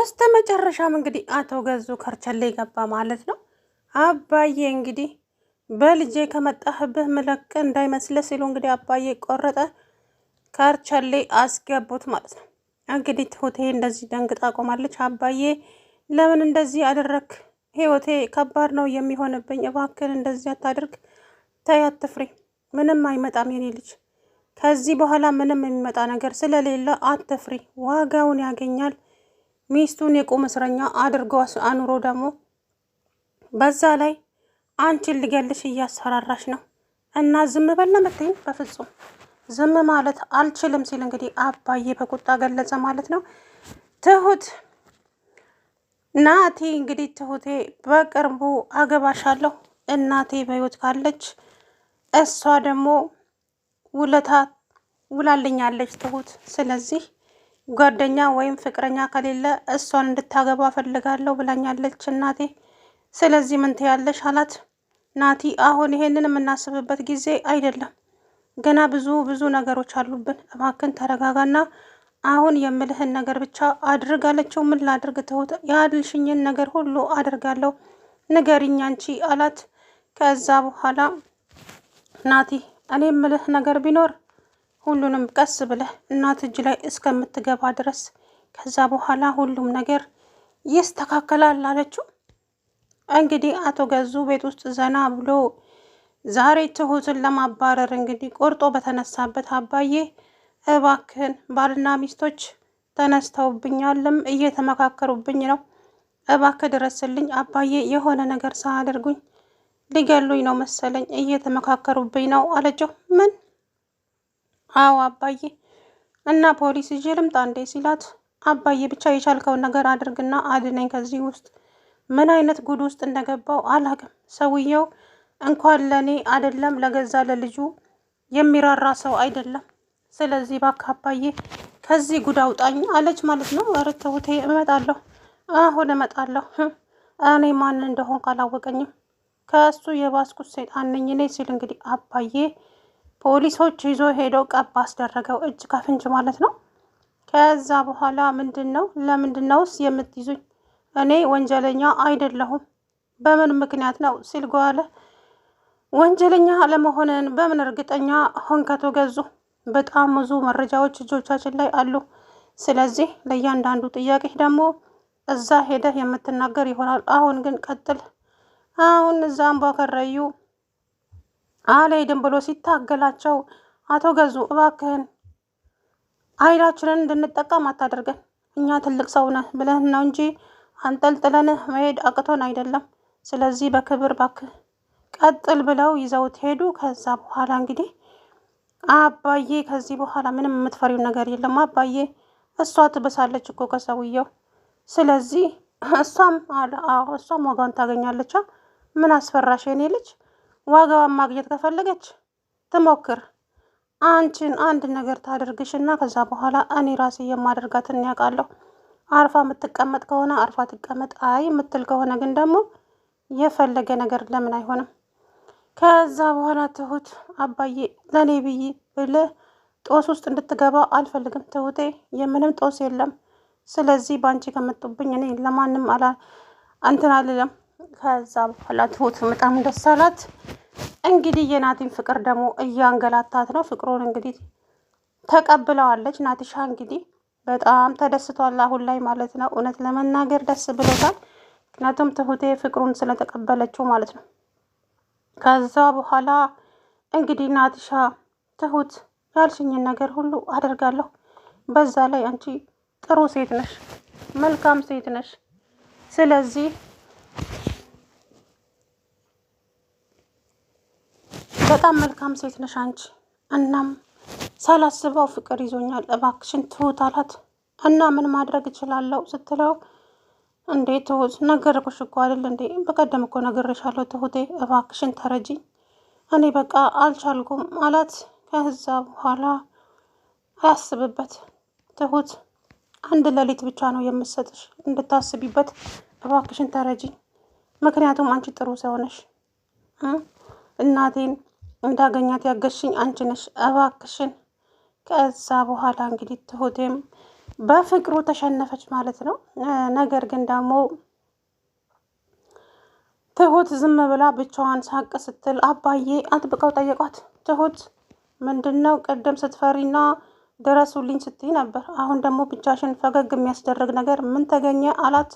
በስተመጨረሻም እንግዲህ አቶ ገዙ ከርቸሌ ገባ ማለት ነው። አባዬ እንግዲህ በልጄ ከመጣህብህ ምለቅ እንዳይመስል ሲሉ እንግዲህ አባዬ ቆረጠ፣ ከርቸሌ አስገቡት ማለት ነው። እንግዲህ ትሁቴ እንደዚህ ደንግጣ ቆማለች። አባዬ ለምን እንደዚህ አደረክ? ህይወቴ ከባድ ነው የሚሆንብኝ፣ እባክን እንደዚህ አታድርግ፣ ተይ አትፍሪ፣ ምንም አይመጣም የኔ ልጅ፣ ከዚህ በኋላ ምንም የሚመጣ ነገር ስለሌለ አትፍሪ፣ ዋጋውን ያገኛል። ሚስቱን የቁም እስረኛ አድርጎ አኑሮ ደግሞ በዛ ላይ አንቺን ልገልሽ እያስፈራራሽ ነው እና ዝም በል ነው የምትይኝ? በፍጹም ዝም ማለት አልችልም ሲል እንግዲህ አባዬ በቁጣ ገለጸ ማለት ነው። ትሁት ናቲ እንግዲህ ትሁቴ በቅርቡ አገባሻለሁ፣ እናቴ በህይወት ካለች እሷ ደግሞ ውለታ ውላልኛለች ትሁት፣ ስለዚህ ጓደኛ ወይም ፍቅረኛ ከሌለ እሷን እንድታገባ ፈልጋለሁ ብላኛለች እናቴ፣ ስለዚህ ምን ትያለሽ አላት። ናቲ አሁን ይሄንን የምናስብበት ጊዜ አይደለም፣ ገና ብዙ ነገሮች አሉብን፣ እባክን ተረጋጋና አሁን የምልህን ነገር ብቻ አድርግ አለችው። ምን ላድርግ ትሁት? ያልሽኝን ነገር ሁሉ አድርጋለሁ፣ ንገሪኝ አንቺ አላት። ከዛ በኋላ ናቲ እኔ የምልህ ነገር ቢኖር ሁሉንም ቀስ ብለህ እናት እጅ ላይ እስከምትገባ ድረስ፣ ከዛ በኋላ ሁሉም ነገር ይስተካከላል አለችው። እንግዲህ አቶ ገዙ ቤት ውስጥ ዘና ብሎ ዛሬ ትሁትን ለማባረር እንግዲህ ቆርጦ በተነሳበት አባዬ እባክህን ባልና ሚስቶች ተነስተውብኛልም እየተመካከሩብኝ ነው፣ እባክህ ድረስልኝ አባዬ፣ የሆነ ነገር ሳያደርጉኝ ሊገሉኝ ነው መሰለኝ፣ እየተመካከሩብኝ ነው አለችው። ምን? አዎ አባዬ፣ እና ፖሊስ ይዤ ልምጣ እንዴ ሲላት፣ አባዬ ብቻ የቻልከውን ነገር አድርግና አድነኝ ከዚህ ውስጥ፣ ምን አይነት ጉድ ውስጥ እንደገባው አላውቅም። ሰውየው እንኳን ለእኔ አይደለም ለገዛ ለልጁ የሚራራ ሰው አይደለም። ስለዚህ እባክህ አባዬ ከዚህ ጉድ አውጣኝ አለች ማለት ነው። ኧረ ትሁቴ እመጣለሁ፣ አሁን እመጣለሁ፣ እኔ ማን እንደሆን ካላወቀኝም ከእሱ የባስኩት ሰይጣን ነኝ እኔ ሲል እንግዲህ አባዬ ፖሊሶች ይዞ ሄደው ቀባ አስደረገው፣ እጅ ከፍንጅ ማለት ነው። ከዛ በኋላ ለምንድን ነውስ የምትይዙኝ? እኔ ወንጀለኛ አይደለሁም። በምን ምክንያት ነው ሲል ጓለ። ወንጀለኛ አለመሆንን በምን እርግጠኛ ሆንከቶ ገዙ? በጣም ብዙ መረጃዎች እጆቻችን ላይ አሉ። ስለዚህ ለእያንዳንዱ ጥያቄ ደግሞ እዛ ሄደህ የምትናገር ይሆናል። አሁን ግን ቀጥል። አሁን እዛም ባከረዩ አልሄድም ብሎ ሲታገላቸው፣ አቶ ገዙ እባክህን ኃይላችንን እንድንጠቀም አታደርገን፣ እኛ ትልቅ ሰው ነህ ብለን ነው እንጂ አንጠልጥለንህ መሄድ አቅቶን አይደለም። ስለዚህ በክብር እባክህ ቀጥል ብለው ይዘውት ሄዱ። ከዛ በኋላ እንግዲህ አባዬ ከዚህ በኋላ ምንም የምትፈሪው ነገር የለም አባዬ፣ እሷ ትብሳለች እኮ ከሰውየው፣ ስለዚህ እሷም ዋጋውን ታገኛለች። ምን አስፈራሽ የኔ ልጅ? ዋጋዋን ማግኘት ከፈለገች ትሞክር፣ አንቺን አንድ ነገር ታደርግሽና ከዛ በኋላ እኔ ራሴ የማደርጋትን ያውቃለሁ። አርፋ የምትቀመጥ ከሆነ አርፋ ትቀመጥ፣ አይ የምትል ከሆነ ግን ደግሞ የፈለገ ነገር ለምን አይሆንም። ከዛ በኋላ ትሁት አባዬ ለእኔ ብዬ ብለህ ጦስ ውስጥ እንድትገባ አልፈልግም ትሁቴ፣ የምንም ጦስ የለም። ስለዚህ በአንቺ ከመጡብኝ እኔ ለማንም እንትን አልልም። ከዛ በኋላ ትሁት በጣም ደስ አላት። እንግዲህ የናቲን ፍቅር ደግሞ እያንገላታት ነው። ፍቅሩን እንግዲህ ተቀብለዋለች። ናቲሻ እንግዲህ በጣም ተደስቷል አሁን ላይ ማለት ነው። እውነት ለመናገር ደስ ብሎታል። ምክንያቱም ትሁቴ ፍቅሩን ስለተቀበለችው ማለት ነው። ከዛ በኋላ እንግዲህ ናቲሻ ትሁት ያልሽኝን ነገር ሁሉ አደርጋለሁ፣ በዛ ላይ አንቺ ጥሩ ሴት ነሽ፣ መልካም ሴት ነሽ፣ ስለዚህ በጣም መልካም ሴት ነሽ አንቺ። እናም ሳላስበው ፍቅር ይዞኛል፣ እባክሽን ትሁት አላት። እና ምን ማድረግ እችላለሁ ስትለው፣ እንዴ ትሁት ነገርኩሽ እኮ አይደል እንዴ? በቀደም እኮ ነግሬሻለሁ ትሁቴ፣ እባክሽን ተረጂኝ፣ እኔ በቃ አልቻልኩም አላት። ከዛ በኋላ አያስብበት ትሁት፣ አንድ ሌሊት ብቻ ነው የምሰጥሽ እንድታስቢበት፣ እባክሽን ተረጂኝ፣ ምክንያቱም አንቺ ጥሩ ሰው ነሽ፣ እናቴን እንዳገኛት ያገሽኝ አንቺ ነሽ፣ እባክሽን። ከዛ በኋላ እንግዲህ ትሁቴም በፍቅሩ ተሸነፈች ማለት ነው። ነገር ግን ደግሞ ትሁት ዝም ብላ ብቻዋን ሳቅ ስትል አባዬ አጥብቀው ጠየቋት። ትሁት ምንድን ነው ቅድም ስትፈሪና ድረሱልኝ ስትይ ነበር፣ አሁን ደግሞ ብቻሽን ፈገግ የሚያስደርግ ነገር ምን ተገኘ አላት።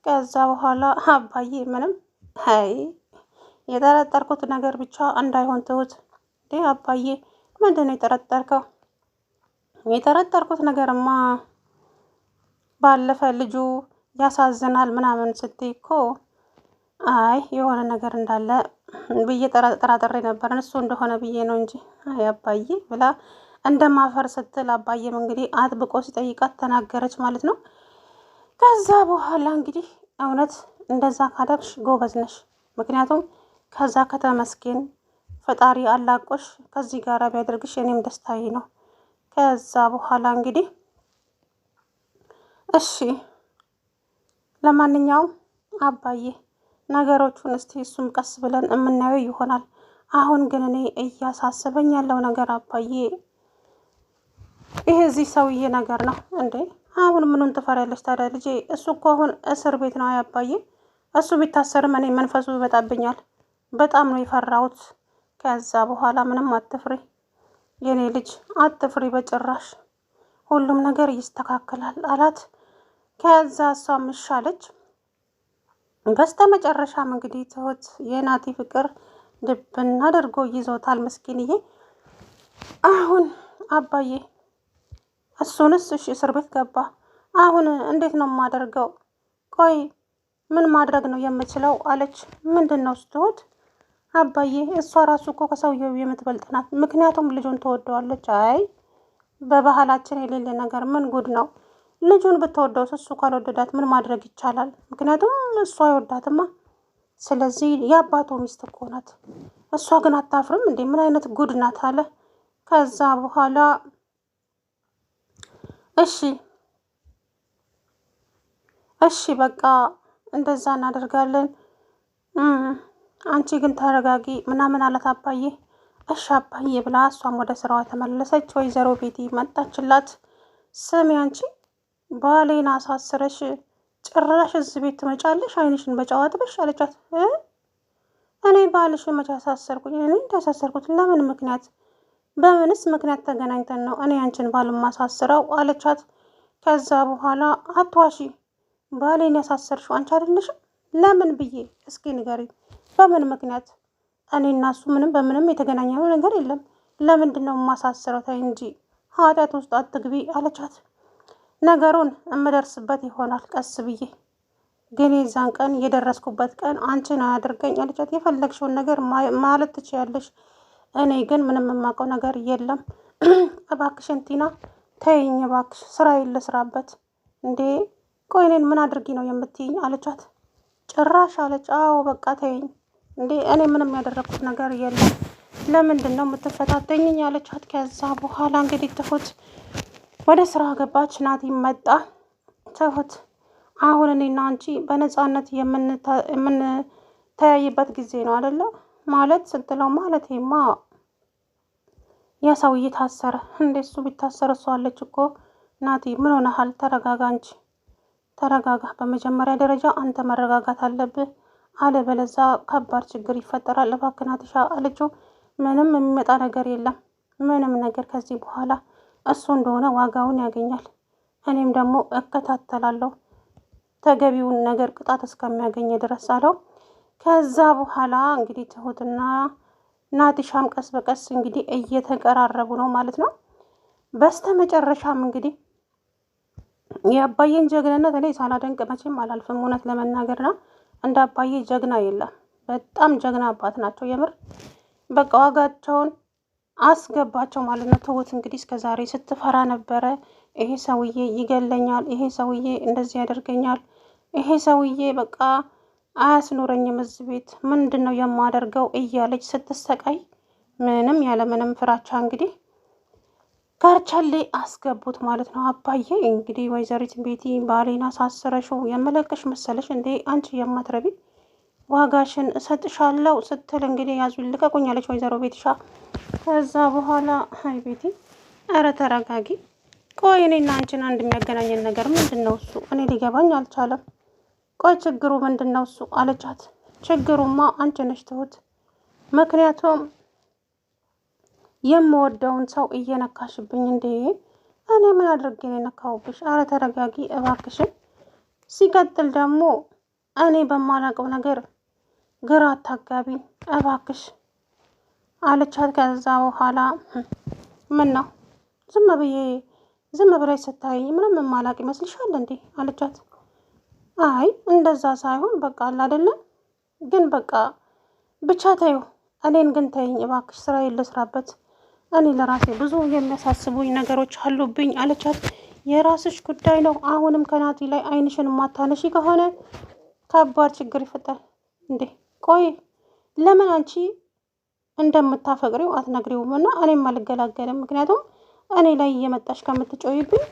ከዛ በኋላ አባዬ ምንም፣ አይ የጠረጠርኩት ነገር ብቻ እንዳይሆን ትሁት። አባዬ ምንድን ነው የጠረጠርከው? የጠረጠርኩት ነገርማ ባለፈ ልጁ ያሳዝናል ምናምን ስትይ እኮ አይ የሆነ ነገር እንዳለ ብዬ ጠራጥሬ ነበር፣ እሱ እንደሆነ ብዬ ነው እንጂ አይ አባዬ ብላ እንደማፈር ስትል አባዬም እንግዲህ አጥብቆ ሲጠይቃት ተናገረች ማለት ነው። ከዛ በኋላ እንግዲህ እውነት እንደዛ ካደረግሽ ጎበዝ ነሽ፣ ምክንያቱም ከዛ ከተመስገን ፈጣሪ አላቆሽ ከዚህ ጋር ቢያደርግሽ እኔም ደስታዬ ነው። ከዛ በኋላ እንግዲህ እሺ ለማንኛውም አባዬ ነገሮቹን እስቲ እሱም ቀስ ብለን የምናየው ይሆናል። አሁን ግን እኔ እያሳሰበኝ ያለው ነገር አባዬ ይሄ እዚህ ሰውዬ ነገር ነው እንዴ። አሁን ምኑን ትፈሪያለሽ ታዲያ ልጄ? እሱ እኮ አሁን እስር ቤት ነው አባዬ። እሱ ቢታሰርም እኔ መንፈሱ ይበጣብኛል። በጣም ነው የፈራሁት። ከዛ በኋላ ምንም አትፍሪ የኔ ልጅ አትፍሪ በጭራሽ፣ ሁሉም ነገር ይስተካከላል አላት። ከዛ እሷም እሻለች። በስተ መጨረሻም እንግዲህ ትሁት የናቲ ፍቅር ድብን አድርጎ ይዞታል ምስኪንዬ። አሁን አባዬ እሱንስ እሺ እስር ቤት ገባ፣ አሁን እንዴት ነው የማደርገው? ቆይ ምን ማድረግ ነው የምችለው አለች። ምንድን ነው ስትሁት? አባዬ እሷ ራሱ እኮ ከሰውየው የምትበልጥ ናት፣ ምክንያቱም ልጁን ትወደዋለች። አይ በባህላችን የሌለ ነገር ምን ጉድ ነው? ልጁን ብትወደውስ እሱ ካልወደዳት ምን ማድረግ ይቻላል? ምክንያቱም እሷ አይወዳትማ። ስለዚህ የአባቱ ሚስት እኮ ናት። እሷ ግን አታፍርም እንዴ? ምን አይነት ጉድ ናት አለ። ከዛ በኋላ እሺ በቃ እንደዛ እናደርጋለን፣ አንቺ ግን ተረጋጊ ምናምን አላት አባዬ። እሺ አባዬ ብላ እሷም ወደ ስራዋ ተመለሰች። ወይዘሮ ቤቲ መጣችላት። ስሚ አንቺ ባሌን አሳስረሽ ጭራሽ እዚህ ቤት ትመጫለሽ? አይንሽን በጨው አጥበሽ አለቻት። እኔ ባልሽን መቼ አሳሰርኩኝ? እኔ እንዳሳሰርኩት ለምን ምክንያት በምንስ ምክንያት ተገናኝተን ነው እኔ አንቺን ባል ማሳስረው አለቻት። ከዛ በኋላ አትዋሺ፣ ባሌን ያሳሰርሽው አንቺ አይደለሽም? ለምን ብዬ እስኪ ንገሪኝ፣ በምን ምክንያት? እኔ እና እሱ ምንም በምንም የተገናኘው ነገር የለም። ለምንድን ነው የማሳስረው? ተይ እንጂ ኃጢአት ውስጥ አትግቢ አለቻት። ነገሩን እምደርስበት ይሆናል ቀስ ብዬ፣ ግን የዛን ቀን የደረስኩበት ቀን አንቺን አያድርገኝ አለቻት። የፈለግሽውን ነገር ማለት ትችያለሽ፣ እኔ ግን ምንም የማውቀው ነገር የለም። እባክሽን ቲና ተይኝ እባክሽ፣ ስራዬን ልስራበት። እንዴ ቆይ እኔን ምን አድርጊ ነው የምትይኝ አለቻት። ጭራሽ አለች። አዎ በቃ ተይኝ። እንዴ እኔ ምንም ያደረግኩት ነገር የለም፣ ለምንድን ነው የምትፈታተኝኝ አለቻት። ከዛ በኋላ እንግዲህ ትሁት ወደ ስራ ገባች። ናቲ መጣ። ትሁት አሁን እኔና አንቺ በነፃነት የምንተያይበት ጊዜ ነው አይደለ? ማለት ስትለው ማለቴማ ያ ሰውዬ ታሰረ። እንዴ እሱ ቢታሰር እሷ አለች እኮ። ናቲ ምን ሆነሃል? ተረጋጋ እንጂ ተረጋጋ። በመጀመሪያ ደረጃ አንተ መረጋጋት አለብህ፣ አለበለዛ ከባድ ችግር ይፈጠራል። እባክህ ናትሻ አለችው። ምንም የሚመጣ ነገር የለም፣ ምንም ነገር ከዚህ በኋላ እሱ እንደሆነ ዋጋውን ያገኛል። እኔም ደግሞ እከታተላለሁ ተገቢውን ነገር ቅጣት እስከሚያገኝ ድረስ አለው። ከዛ በኋላ እንግዲህ ትሁትና ናቲሻም ቀስ በቀስ እንግዲህ እየተቀራረቡ ነው ማለት ነው። በስተ መጨረሻም እንግዲህ የአባዬን ጀግንነት እኔ ሳላደንቅ መቼም አላልፍም። እውነት ለመናገር ነው እንደ አባዬ ጀግና የለም። በጣም ጀግና አባት ናቸው የምር። በቃ ዋጋቸውን አስገባቸው ማለት ነው። ትሁት እንግዲህ እስከ ዛሬ ስትፈራ ነበረ። ይሄ ሰውዬ ይገለኛል፣ ይሄ ሰውዬ እንደዚህ ያደርገኛል፣ ይሄ ሰውዬ በቃ አያስኖረኝም እዚህ ቤት፣ ምንድን ነው የማደርገው እያለች ስትሰቃይ ምንም ያለ ምንም ፍራቻ እንግዲህ ጋርቻሌ አስገቡት ማለት ነው። አባዬ እንግዲህ ወይዘሪት ቤቲ ባሌን አሳስረሽው የመለቀሽ መሰለሽ እንዴ አንቺ የማትረቢ፣ ዋጋሽን እሰጥሻለሁ ስትል እንግዲህ ያዙ ልቀቁኝ አለች ወይዘሮ ቤትሻ። ከዛ በኋላ አይ ቤቲ ኧረ ተረጋጊ፣ ቆይ እኔና አንቺን አንድ የሚያገናኘን ነገር ምንድን ነው እሱ? እኔ ሊገባኝ አልቻለም። ቆይ ችግሩ ምንድን ነው እሱ አለቻት። ችግሩማ አንቺ ነሽ ትሁት። ምክንያቱም የምወደውን ሰው እየነካሽብኝ። እንዴ እኔ ምን አድርጌ ነው የነካሁብሽ? አረ ተረጋጊ እባክሽን። ሲቀጥል ደግሞ እኔ በማላውቀው ነገር ግራ አታጋቢኝ እባክሽ አለቻት። ከዛ በኋላ ምን ነው ዝም ብለሽ ስታይኝ ምንም የማላውቅ ይመስልሻል እንዴ አለቻት። አይ እንደዛ ሳይሆን በቃ አለ አይደለም ግን በቃ ብቻ ተይው። እኔን ግን ተይኝ እባክሽ፣ ስራዬን ልስራበት። እኔ ለራሴ ብዙ የሚያሳስቡኝ ነገሮች አሉብኝ አለቻት። የራስሽ ጉዳይ ነው። አሁንም ከናቲ ላይ አይንሽን ማታነሺ ከሆነ ከባድ ችግር ይፈጠራል። እንዴ ቆይ ለምን አንቺ እንደምታፈቅሪው አትነግሪውም? እና እኔም አልገላገልም። ምክንያቱም እኔ ላይ እየመጣሽ ከምትጮይብኝ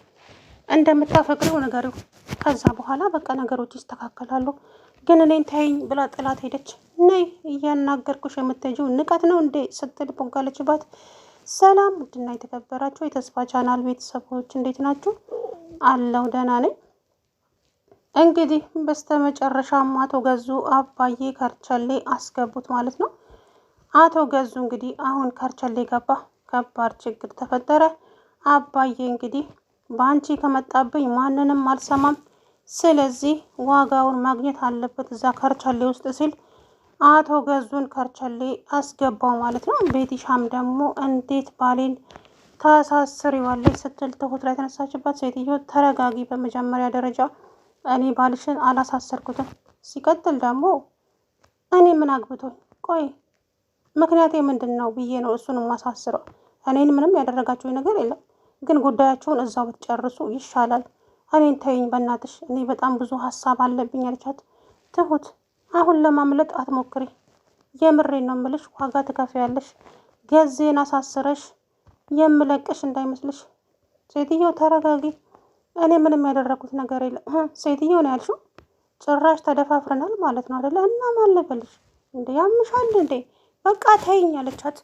እንደምታፈቅሪው ንገሪው። ከዛ በኋላ በቃ ነገሮች ይስተካከላሉ። ግን እኔን ተይኝ ብላ ጥላት ሄደች። ነይ እያናገርኩሽ የምትሄጂው ንቀት ነው እንዴ ስትል ቦጋለችባት። ሰላም ውድና የተከበራችሁ የተስፋ ቻናል ቤተሰቦች እንዴት ናችሁ? አለው ደህና ነኝ። እንግዲህ በስተመጨረሻም አቶ ገዙ አባዬ ከርቸሌ አስገቡት ማለት ነው። አቶ ገዙ እንግዲህ አሁን ከርቸሌ ገባ። ከባድ ችግር ተፈጠረ። አባዬ እንግዲህ በአንቺ ከመጣብኝ ማንንም አልሰማም፣ ስለዚህ ዋጋውን ማግኘት አለበት እዛ ከርቸሌ ውስጥ ሲል አቶ ገዙን ከርቸሌ አስገባው ማለት ነው። ቤቲሻም ደግሞ እንዴት ባሌን ታሳስሪዋለች ስትል ትሁት ላይ ተነሳችባት። ሴትዮ ተረጋጊ፣ በመጀመሪያ ደረጃ እኔ ባልሽን አላሳሰርኩትም። ሲቀጥል ደግሞ እኔ ምን አግብቶኝ? ቆይ ምክንያቴ ምንድን ነው ብዬ ነው እሱን ማሳስረው? እኔን ምንም ያደረጋችሁ ነገር የለም፣ ግን ጉዳያቸውን እዛው ብትጨርሱ ይሻላል። እኔን ተይኝ በእናትሽ፣ እኔ በጣም ብዙ ሀሳብ አለብኝ አለቻት። ትሁት አሁን ለማምለጥ አትሞክሪ፣ የምሬን ነው ምልሽ፣ ዋጋ ትከፍያለሽ። ገዜን አሳስረሽ የምለቅሽ እንዳይመስልሽ። ሴትዮ ተረጋጊ፣ እኔ ምንም ያደረኩት ነገር የለም። ሴትዮ ነው ያልሽው? ጭራሽ ተደፋፍረናል ማለት ነው አይደለ? እና ማለበልሽ እንዴ? ያምሻል እንዴ? በቃ ተይኝ አለቻት።